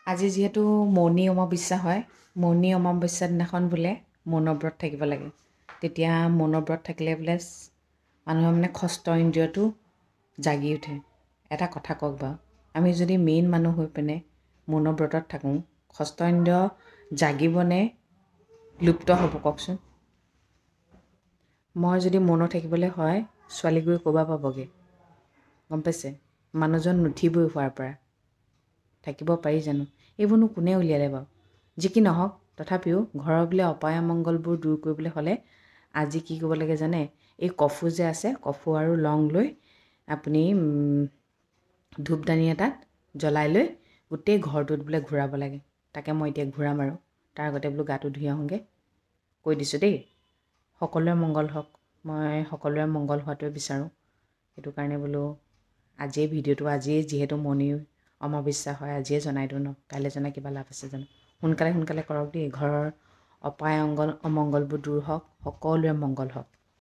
আজি যিহেতু মৌনী অমাৱস্যা হয়, মৌনী অমাৱস্যাৰ দিনাখন বোলে মৌনৰ ব্ৰত থাকিব লাগে। তেতিয়া মৌনৰ ব্ৰত থাকিলে বোলে মানুহৰ মানে ষষ্ঠ ইন্দ্ৰিয়টো জাগি উঠে। এটা কথা কওক বাৰু, আমি যদি মেইন মানুহ হৈ পিনে মৌনৰ ব্ৰতত থাকোঁ, ষষ্ঠ ইন্দ্ৰিয় জাগিবনে লুপ্ত হ'ব কওকচোন? মই যদি মৌনত থাকিবলৈ হয়, ছোৱালী গৈ ক'ৰবাৰ পাবগৈ, গম পাইছে? মানুহজন নুঠিবই শোৱাৰ পৰা। থাকিব পাৰি জানো? এইবোৰনো কোনে উলিয়ালে বাৰু? যি কি নহওক, তথাপিও ঘৰৰ বোলে অপায় অমংগলবোৰ দূৰ কৰিবলৈ হ'লে আজি কি কৰিব লাগে জানে? এই কফু যে আছে, কফু আৰু লং লৈ আপুনি ধূপদানি এটাত জ্বলাই লৈ গোটেই ঘৰটোত বোলে ঘূৰাব লাগে। তাকে মই এতিয়া ঘূৰাম আৰু তাৰ আগতে বোলো গাটো ধুই আহোঁগৈ। কৈ দিছোঁ দেই, সকলোৰে মংগল হওক। মই সকলোৰে মংগল হোৱাটোৱে বিচাৰোঁ। সেইটো কাৰণে বোলো আজিয়ে ভিডিঅ'টো আজিয়ে যিহেতু মৌনী অমাৱস্যা হয়, আজিয়ে জনাই দিওঁ ন, কাইলৈ জনাই কিবা লাভ আছে জানো? সোনকালে সোনকালে কৰক দেই, ঘৰৰ অপায় অমংগলবোৰ দূৰ হওক, সকলোৰে মংগল হওক।